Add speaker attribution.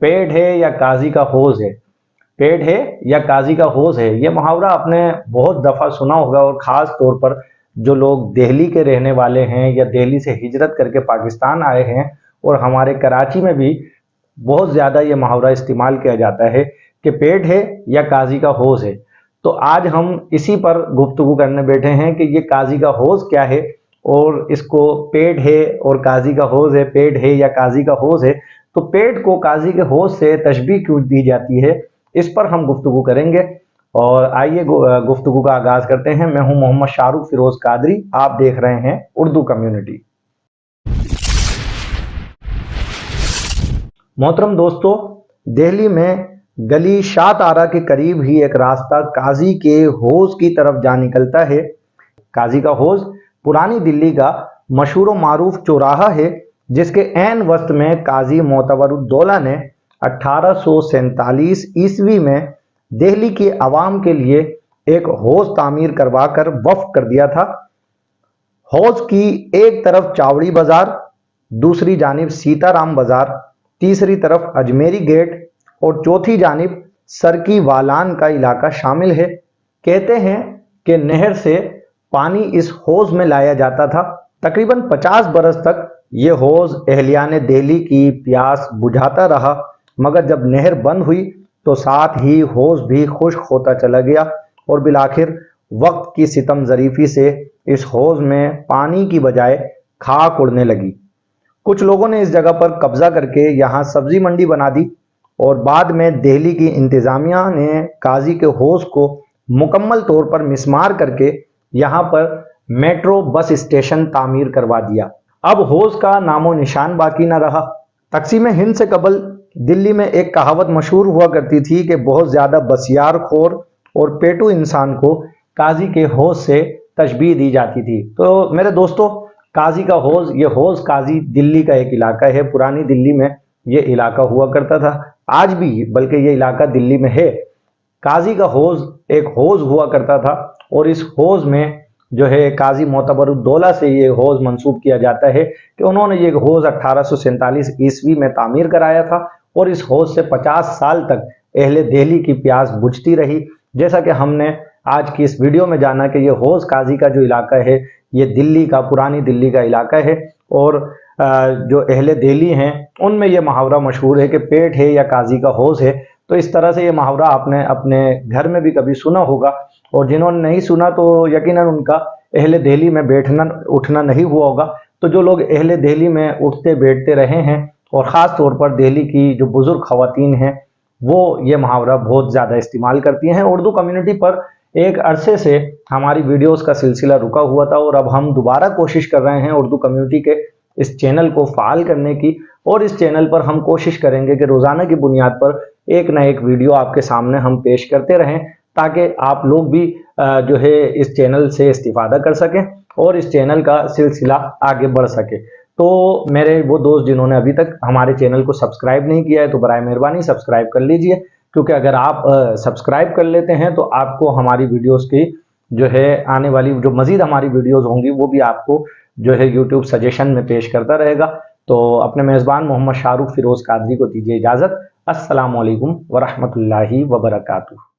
Speaker 1: पेट है या काजी का हौज है, पेट है या काजी का हौज है, ये मुहावरा आपने बहुत दफ़ा सुना होगा। और ख़ास तौर पर जो लोग दिल्ली के रहने वाले हैं या दिल्ली से हिजरत करके पाकिस्तान आए हैं, और हमारे कराची में भी बहुत ज़्यादा ये मुहावरा इस्तेमाल किया जाता है कि पेट है या काजी का हौज है। तो आज हम इसी पर गुफ्तगू करने बैठे हैं कि ये काजी का हौज क्या है, और इसको पेट है और काजी का हौज है, पेट है या काजी का हौज है, तो पेट को काजी के हौज से तशबीह क्यों दी जाती है, इस पर हम गुफ्तगू करेंगे। और आइए गुफ्तगू का आगाज करते हैं। मैं हूं मोहम्मद शाहरुख फिरोज कादरी, आप देख रहे हैं उर्दू कम्युनिटी। मोहतरम दोस्तों, दिल्ली में गली शाहतारा के करीब ही एक रास्ता काजी के हौज की तरफ जा निकलता है। काजी का हौज पुरानी दिल्ली का मशहूर व मारूफ चौराहा है, जिसके ऐन वस्त में काजी मोतबरुद्दौला ने 1847 ईस्वी में दिल्ली की आवाम के लिए एक हौज तामीर करवा कर वक्फ कर दिया था। हौज की एक तरफ चावड़ी बाजार, दूसरी जानिब सीताराम बाजार, तीसरी तरफ अजमेरी गेट और चौथी जानिब सरकी वालान का इलाका शामिल है। कहते हैं कि नहर से पानी इस हौज में लाया जाता था। तकरीबन 50 बरस तक ये हौज अहलियाने दिल्ली की प्यास बुझाता रहा, मगर जब नहर बंद हुई तो साथ ही हौज भी खुश्क होता चला गया, और बिलाखिर वक्त की सितम ज़रीफ़ी से इस हौज में पानी की बजाय खाक उड़ने लगी। कुछ लोगों ने इस जगह पर कब्जा करके यहाँ सब्जी मंडी बना दी, और बाद में दिल्ली की इंतज़ामिया ने काजी के हौज को मुकम्मल तौर पर मिसमार करके यहाँ पर मेट्रो बस स्टेशन तामीर करवा दिया। अब हौज का नामो निशान बाकी न रहा। तक़सीम हिंद से कबल दिल्ली में एक कहावत मशहूर हुआ करती थी कि बहुत ज़्यादा बसियार खोर और पेटू इंसान को काजी के हौज से तशबीह दी जाती थी। तो मेरे दोस्तों, काजी का हौज, ये हौज काजी दिल्ली का एक इलाका है। पुरानी दिल्ली में ये इलाका हुआ करता था, आज भी बल्कि ये इलाका दिल्ली में है। काजी का हौज एक हौज हुआ करता था, और इस हौज में जो है काजी मोतबरुद्दौला से ये हौज मंसूब किया जाता है कि उन्होंने ये हौज 1847 ईस्वी में तामीर कराया था, और इस हौज से 50 साल तक अहले दिल्ली की प्यास बुझती रही। जैसा कि हमने आज की इस वीडियो में जाना कि ये हौज काजी का जो इलाका है, ये दिल्ली का, पुरानी दिल्ली का इलाका है, और जो अहले दिल्ली हैं उनमें ये मुहावरा मशहूर है कि पेट है या काजी का हौज है। तो इस तरह से ये मुहावरा आपने अपने घर में भी कभी सुना होगा, और जिन्होंने नहीं सुना तो यकीनन उनका अहले दिल्ली में बैठना उठना नहीं हुआ होगा। तो जो लोग अहले दिल्ली में उठते बैठते रहे हैं, और ख़ास तौर पर दिल्ली की जो बुज़ुर्ग ख़वातीन हैं, वो ये मुहावरा बहुत ज़्यादा इस्तेमाल करती हैं। उर्दू कम्युनिटी पर एक अरसे से हमारी वीडियोस का सिलसिला रुका हुआ था, और अब हम दोबारा कोशिश कर रहे हैं उर्दू कम्युनिटी के इस चैनल को फ़ाल करने की, और इस चैनल पर हम कोशिश करेंगे कि रोज़ाना की बुनियाद पर एक ना एक वीडियो आपके सामने हम पेश करते रहें, ताकि आप लोग भी जो है इस चैनल से इस्तिफ़ादा कर सकें और इस चैनल का सिलसिला आगे बढ़ सके। तो मेरे वो दोस्त जिन्होंने अभी तक हमारे चैनल को सब्सक्राइब नहीं किया है, तो बराए मेहरबानी सब्सक्राइब कर लीजिए, क्योंकि अगर आप सब्सक्राइब कर लेते हैं तो आपको हमारी वीडियोस की जो है आने वाली जो मज़ीद हमारी वीडियोस होंगी वो भी आपको जो है यूट्यूब सजेशन में पेश करता रहेगा। तो अपने मेज़बान मोहम्मद शाहरुख फिरोज कादरी को दीजिए इजाज़त। अस्सलामु अलैकुम वरहमतुल्लाहि वबरकातुहू।